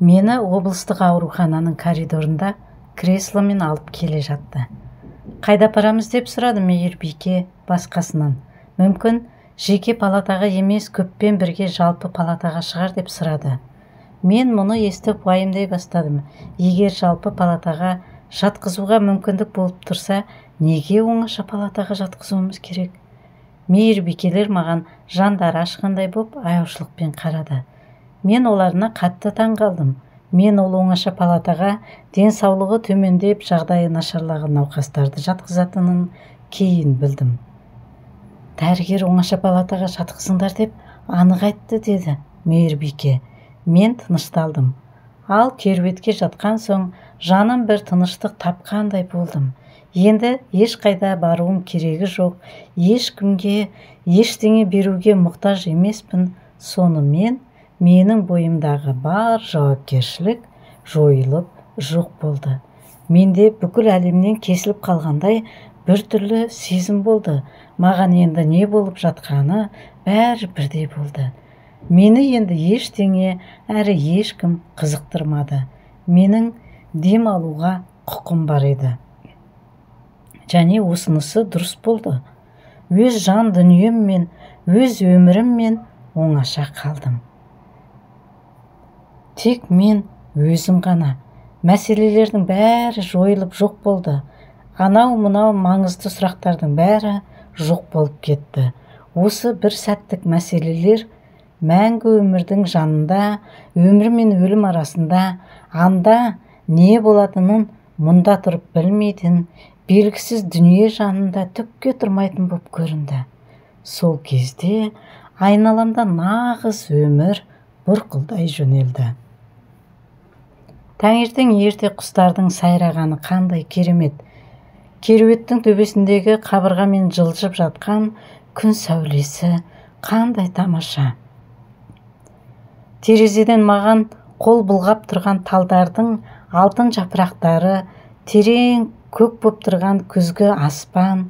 Мені облыстық аурухананың коридорында кресломен алып келе жатты. Қайда апарамыз деп сұрады Мейірбике басқасынан. Мүмкін жеке палатаға емес, көппен бірге жалпы палатаға шығар деп сұрады. Мен мұны естіп уайымдай бастадым. Егер жалпы палатаға жатқызуға мүмкіндік болып тұрса, неге оңаша палатаға жатқызуымыз керек? Мейірбикелер маған жандары ашқандай боп аяушылықпен қарады. Мен оларына қатты таңғалдым. Мен ол оңаша палатаға денсаулығы төмендеп, жағдайы нашарлаған науқастарды жатқызатынын кейін білдім. Дәрігер оңаша палатаға жатқызыңдар деп анық айтты, деді Мейірбике. Мен тынышталдым. Ал керуетке жатқан соң жаным бір тыныштық тапқандай болдым. Енді ешқайда баруым керегі жоқ, ешкімге ештеңе беруге мұқтаж емеспін. Сонымен менің бойымдағы бар жауапкершілік жойылып жоқ болды. Менде бүкіл әлемнен кесіліп қалғандай біртүрлі сезім болды. Маған енді не болып жатқаны бәрі бірдей болды. Мені енді ештеңе әрі ешкім қызықтырмады. Менің дем алуға құқым бар еді. Және осынысы дұрыс болды. Өз жан дүниеммен, өз өміріммен оңаша қалдым. Тек мен өзім ғана. Мәселелердің бәрі жойылып жоқ болды. Анау-мынау маңызды сұрақтардың бәрі жоқ болып кетті. Осы бір сәттік мәселелер мәңгі өмірдің жанында, өмір мен өлім арасында, анда не болатынын мұнда тұрып білмейтін, белгісіз дүние жанында түкке тұрмайтын боп көрінді. Сол кезде айналамда нағыз өмір бұрқылдай жөнелді. Таңертең ерте құстардың сайрағаны қандай керемет. Керуеттің төбесіндегі қабырғамен жылжып жатқан күн сәулесі қандай тамаша. Терезеден маған қол бұлғап тұрған талдардың алтын жапырақтары, терең көк боп тұрған күзгі аспан,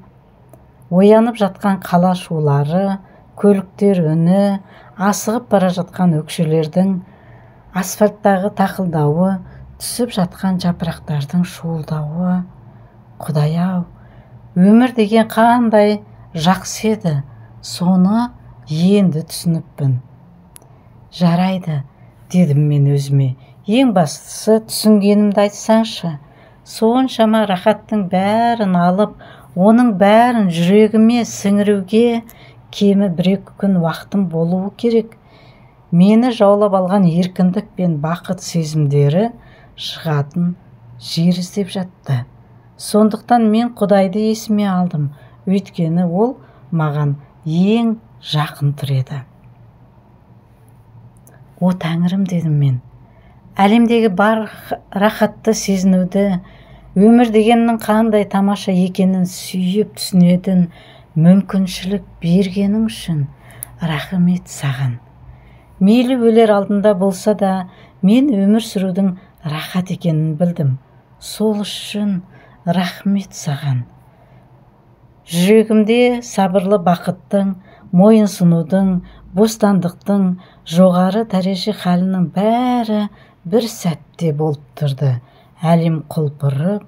оянып жатқан қала шулары, көліктер үні, асығып бара жатқан өкшелердің, асфальттағы тақылдауы, түсіп жатқан жапырақтардың шуылдауы. Құдай-ау, өмір деген қандай жақсы еді, соны енді түсініппін. Жарайды, дедім мен өзіме. Ең бастысы түсінгенімді айтсаңшы. Соншама рахаттың бәрін алып, оның бәрін жүрегіме сіңіруге кемі 1-2 күн уақытым болуы керек. Мені жаулап алған еркіндік пен бақыт сезімдері шығатын жер іздеп жатты. Сондықтан мен Құдайды есіме алдым, өйткені ол маған ең жақын тұр еді. О Тәңірім, дедім мен, әлемдегі бар рахатты сезінуді, өмір дегеннің қандай тамаша екенін сүйіп түсінетін мүмкіншілік бергенің үшін рахмет саған. Мейлі өлер алдында болса да, мен өмір сүрудің рахат екенін білдім. Сол үшін рахмет саған. Жүрегімде сабырлы бақыттың, мойынсынудың, бостандықтың жоғары дәреже халінің бәрі бір сәтте болып тұрды. Әлем құлпырып,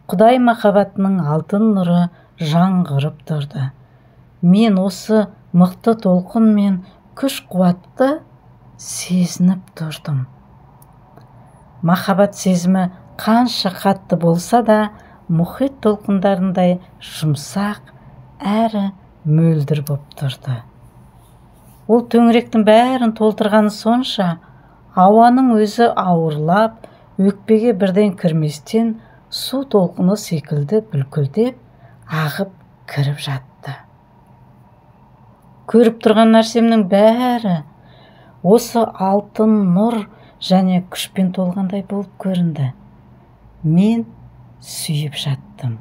Құдай махаббатының алтын нұры жаңғырып тұрды. Мен осы мықты толқын мен күш-қуатты сезініп тұрдым. Махаббат сезімі қанша қатты болса да, мұхит толқындарындай жұмсақ әрі мөлдір боп тұрды. Ол төңіректің бәрін толтырғаны сонша, ауаның өзі ауырлап, өкпеге бірден кірместен су толқыны секілді бүлкілдеп, ағып кіріп жатты. Көріп тұрған нәрсемнің бәрі осы алтын нұр және күшпен толғандай болып көрінді. Мен сүйіп жаттым.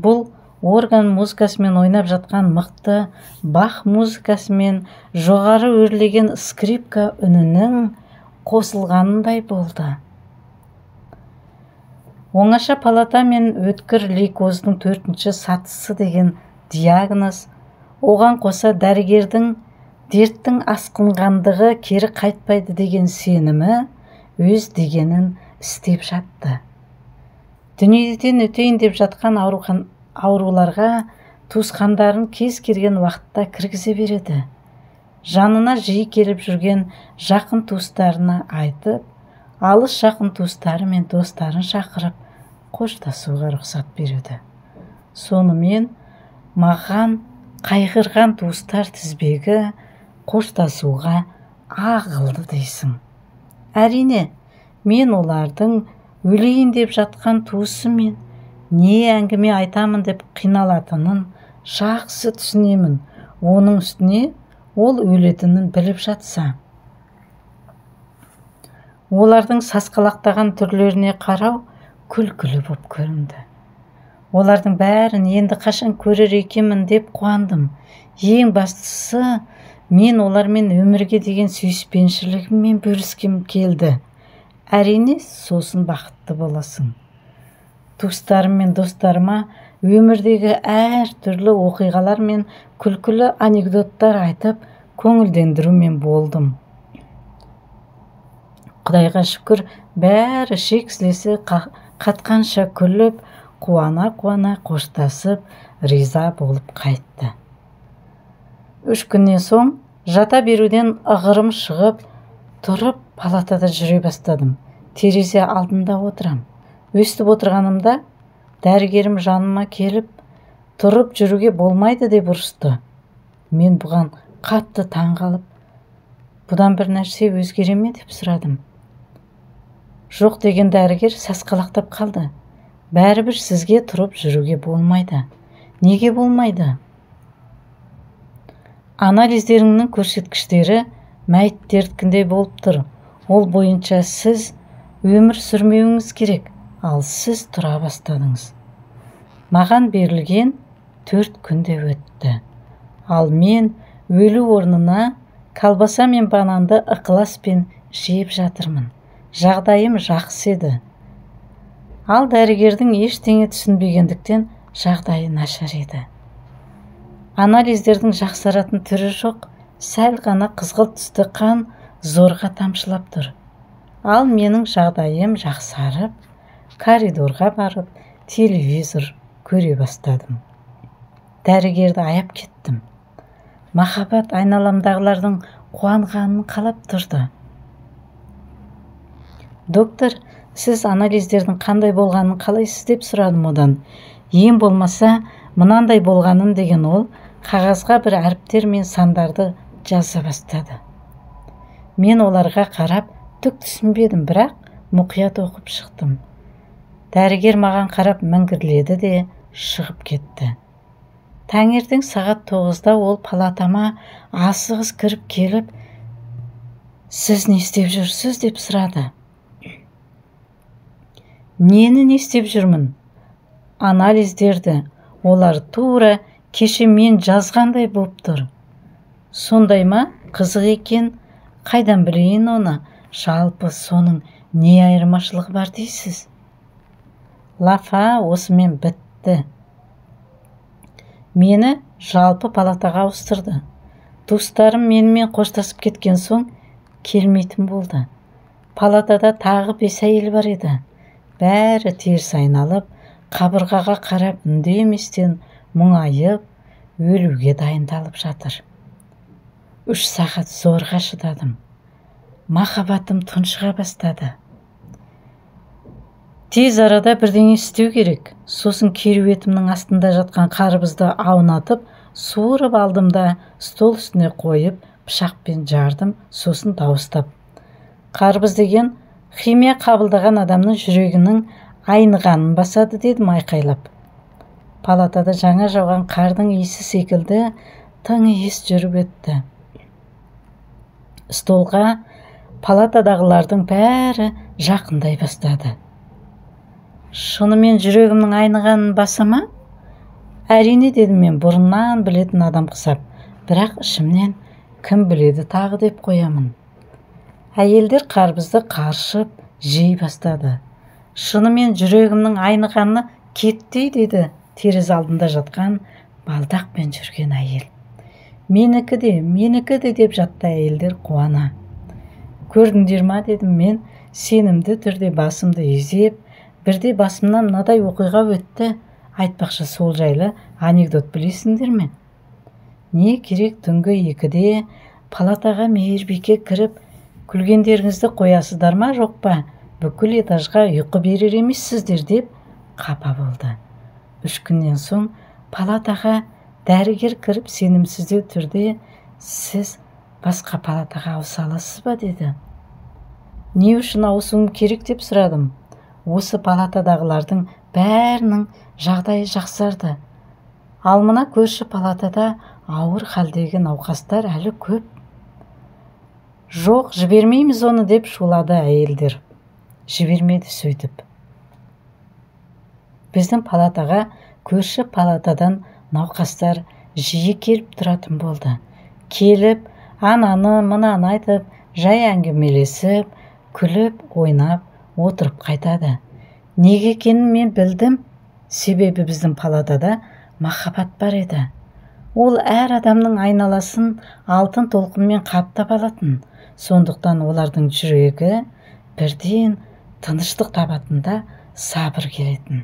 Бұл орган музыкасымен ойнап жатқан мықты Бах музыкасымен жоғары өрлеген скрипка үнінің қосылғанындай болды. Оңаша палата мен өткір лейкоздың 4-ші сатысы деген диагноз, оған қоса дәрігердің дерттің асқынғандығы кері қайтпайды деген сенімі өз дегенін істеп жатты. Дүниеден өтейін деп жатқан ауруларға туысқандарын кез келген уақытта кіргізе береді. Жанына жиі келіп жүрген жақын туыстарына айтып, алыс жақын туыстары мен достарын шақырып, қоштасуға рұқсат береді. Сонымен маған қайғырған туыстар тізбегі қоштасуға ағылды дейсің. Әрине, мен олардың өлейін деп жатқан туысымен не әңгіме айтамын деп қиналатынын жақсы түсінемін. Оның үстіне ол өлетінін біліп жатса. Олардың сасқалақтаған түрлеріне қарау күлкілі боп көрінді. Олардың бәрін енді қашан көрер екенмін деп қуандым. Ең бастысы, мен олармен өмірге деген сүйіспеншілігіммен бөліскім келді. Әрине, сосын бақытты боласың. Туыстарым мен достарыма өмірдегі әр түрлі оқиғалар мен күлкілі анекдоттар айтып, көңілдендірумен болдым. Құдайға шүкір, бәрі шексілесі қатқанша күліп, қуана-қуана қоштасып, риза болып қайтты. 3 күннен соң жата беруден ығырым шығып, тұрып палатада жүре бастадым. Терезе алдында отырам. Өстіп отырғанымда дәрігерім жаныма келіп, тұрып жүруге болмайды деп ұрысты. Мен бұған қатты таңғалып, бұдан бір нәрсе өзгере ме деп сұрадым. Жоқ деген дәрігер сасқалақтап қалды. Бәрібір сізге тұрып жүруге болмайды. Неге болмайды? Анализдеріңнің көрсеткіштері мәйіттердікіндей болып тұр. Ол бойынша сіз өмір сүрмеуіңіз керек, ал сіз тұра бастадыңыз. Маған берілген 4 күнде өтті. Ал мен өлу орнына колбаса мен бананды ықыласпен жеп жатырмын. Жағдайым жақсы еді. Ал дәрігердің ештеңе түсінбегендіктен жағдайы нашар еді. Анализдердің жақсаратын түрі жоқ, сәл ғана қызғылт түсті қан зорға тамшылап тұр. Ал менің жағдайым жақсарып, коридорға барып, телевизор көре бастадым. Дәрігерді аяп кеттім. Махаббат айналамдағылардың қуанғанын қалап тұрды. Доктор, сіз анализдердің қандай болғанын қалайсыз деп сұрадым одан. Ең болмаса, мынандай болғанын деген ол, қағазға бір әріптер мен сандарды жаза бастады. Мен оларға қарап, түк түсінбедім, бірақ мұқият оқып шықтым. Дәрігер маған қарап мәңгірледі де шығып кетті. Таңертең сағат 9-да ол палатама асығыс кіріп келіп, сіз не істеп жүрсіз деп сұрады. Нені не істеп жүрмін? Анализдерді. Олар тура кеше мен жазғандай болып тұр. Сондай ма? Қызық екен. Қайдан білейін оны? Жалпы соның не айырмашылығы бар дейсіз? Лафа осымен бітті. Мені жалпы палатаға ауыстырды. Туыстарым менімен қоштасып кеткен соң келмейтін болды. Палатада тағы 5 әйел бар еді. Бәрі теріс айналып, қабырғаға қарап үндеместен мұңайып, өлуге дайындалып жатыр. 3 сағат зорға шыдадым. Махаббатым тұншыға бастады. Тез арада бірдеңе істеу керек. Сосын кереуетімнің астында жатқан қарбызды аунатып, суырып алдым да стол үстіне қойып, пышақпен жардым, сосын дауыстап. Қарбыз деген химия қабылдаған адамның жүрегінің айнығанын басады дедім айқайлап. Палатада жаңа жауған қардың иісі секілді тың иіс жүріп өтті. Столға палатадағылардың бәрі жақындай бастады. Шынымен жүрегімнің айнығанын басама? Әрине дедім мен бұрыннан білетін адам қысап, бірақ ішімнен кім біледі тағы деп қоямын. Әйелдер қарбызды қаршып жей бастады. Шынымен жүрегімнің айнығаны кетті деді терезе алдында жатқан балдақпен жүрген әйел. менікі де деп жатты әйелдер қуана. Көрдіңдер ма дедім мен, сенімді түрде басымды изеп, бірде басымнан мынадай оқиға өтті, айтпақшы сол жайлы анекдот білесіңдер ме? Не керек түнгі 2-де палатаға Мейірбике кіріп, күлгендеріңізді қоясыздар ма жоқ па? Бүкіл этажға ұйқы берер емессіздер деп қапа болды. 3 күннен соң палатаға дәрігер кіріп сенімсіздеу түрде сіз басқа палатаға ауыса аласыз ба деді. Не үшін ауысуым керек деп сұрадым. Осы палатадағылардың бәрінің жағдайы жақсарды. Ал мына көрші палатада ауыр халдегі науқастар әлі көп. Жоқ, жібермейміз оны деп шулады әйелдер. Жібермеді сөйтіп. Біздің палатаға көрші палатадан науқастар жиі келіп тұратын болды. Келіп, ананы, мынаны айтып, жай әңгімелесіп, күліп, ойнап, отырып қайтады. Неге екенін мен білдім, себебі біздің палатада махаббат бар еді. Ол әр адамның айналасын алтын толқынмен қаптап алатын. Сондықтан олардың жүрегі бірден тыныштық табатында сабыр келетін.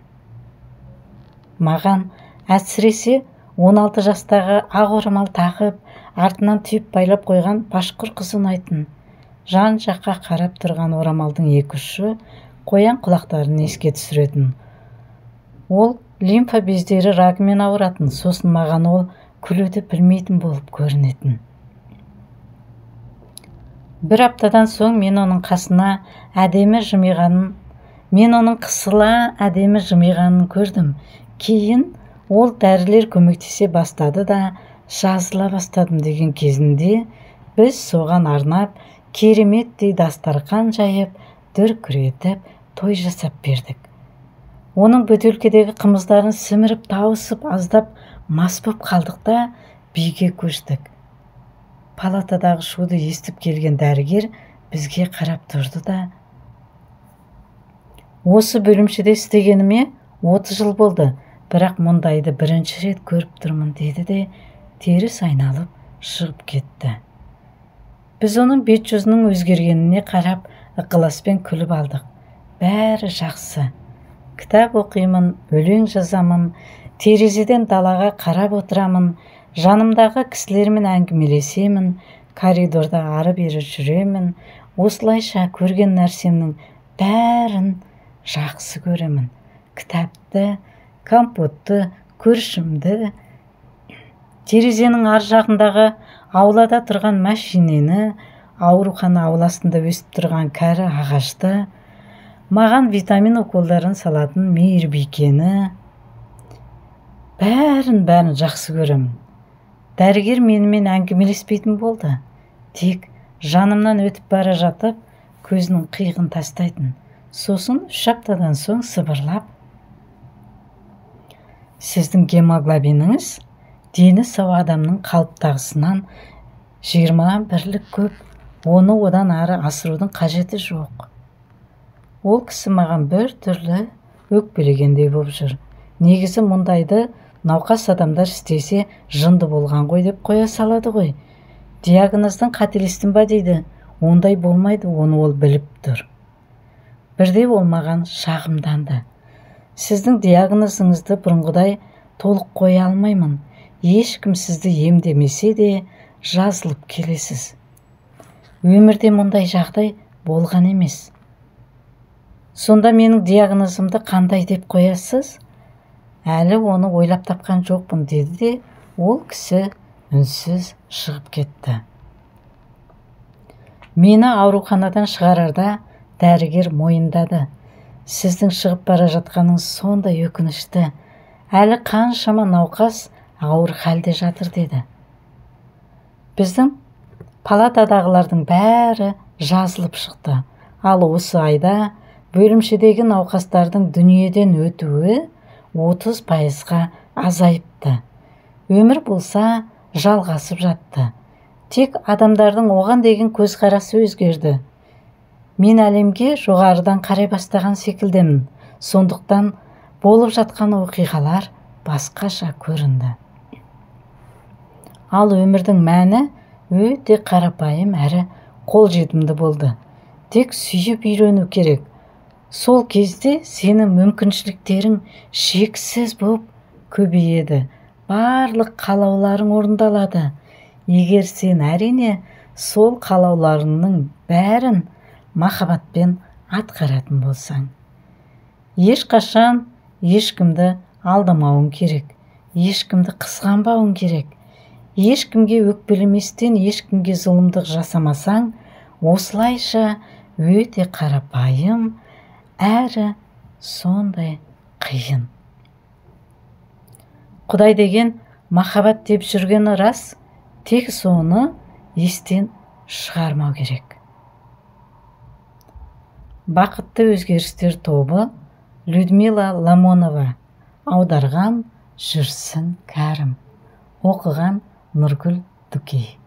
Маған әсіресе 16 жастағы ақ орамал тағып, артынан түйіп байлап қойған башқұр қыз ұнайтын. Жан жаққа қарап тұрған орамалдың 2 ұшы қоян құлақтарын еске түсіретін. Ол лимфа бездері рагымен ауыратын, сосын маған ол күлуді білмейтін болып көрінетін. Бір аптадан соң мен оның қасына әдемі жымиғанын, көрдім. Кейін ол дәрілер көмектесе бастады да, жазыла бастадым деген кезінде біз соған арнап кереметтей дастархан жайып, дүркіретіп, той жасап бердік. Оның бөтелкедегі қымыздарын сіміріп, тауысып, аздап мас боп қалдық та биге көштік. Палатадағы шуды естіп келген дәрігер бізге қарап тұрды да: осы бөлімшеде істегеніме 30 жыл болды, бірақ мұндайды бірінші рет көріп тұрмын деді де теріс айналып шығып кетті. Біз оның бет-жүзінің өзгергеніне қарап ықыласпен күліп алдық. Бәрі жақсы. Кітап оқимын, өлең жазамын, терезеден далаға қарап отырамын, жанымдағы кісілермен әңгімелесемін, коридорда ары-бері жүремін. Осылайша көрген нәрсемнің бәрін жақсы көремін. Кітапты, компотты, көршімді, терезенің ар жағындағы аулада тұрған машинені, аурухана ауласында өсіп тұрған кәрі ағашты, маған витамин уколдарын салатын Мейірбикені, бәрін жақсы көремін. Дәрігер менімен әңгімелеспейтін болды. Тек жанымнан өтіп бара жатып, көзінің қиығын тастайтын. Сосын 3 аптадан соң сыбырлап: сіздің гемоглобиніңіз дені сау адамның қалыптағысынан 21-лік көп, оны одан ары асырудың қажеті жоқ. Ол кісі маған бір түрлі өкпелегендей болып жүр. Негізі мұндайды науқас адамдар істесе жынды болған ғой деп қоя салады ғой. Диагноздың қателестім ба дейді. Ондай болмайды, оны ол біліп тұр. Бірде ол маған шағымданды: сіздің диагнозыңызды бұрынғыдай толық қоя алмаймын. Ешкім сізді емдемесе де жазылып келесіз. Өмірде мұндай жағдай болған емес. Сонда менің диагнозымды қандай деп қоясыз? Әлі оны ойлап тапқан жоқпын деді де ол кісі үнсіз шығып кетті. Мені ауруханадан шығарарда дәрігер мойындады: сіздің шығып бара жатқаныңыз сондай өкінішті, әлі қаншама науқас ауыр халде жатыр деді. Біздің палатадағылардың бәрі жазылып шықты. Ал осы айда бөлімшедегі науқастардың дүниеден өтуі 30%-ға азайыпты. Өмір болса жалғасып жатты. Тек адамдардың оған деген көзқарасы өзгерді. Мен әлемге жоғарыдан қарай бастаған секілдімін. Сондықтан болып жатқан оқиғалар басқаша көрінді. Ал өмірдің мәні өте қарапайым әрі қолжетімді болды. Тек сүйіп үйрену керек. Сол кезде сенің мүмкіншіліктерің шексіз болып көбейеді. Барлық қалауларың орындалады. Егер сен әрине сол қалауларыңның бәрін махаббатпен атқаратын болсаң. Ешқашан ешкімді алдамауың керек. Ешкімді қызғанбауың керек. Ешкімге өкпелеместен ешкімге зұлымдық жасамасаң, осылайша өте қарапайым әрі сондай қиын. Құдай деген махаббат деп жүргені рас, тек соны естен шығармау керек. Бақытты өзгерістер тобы, Людмила Ламонова. Аударған Жүрсін Кәрім. Оқыған Нұргүл Дүкей.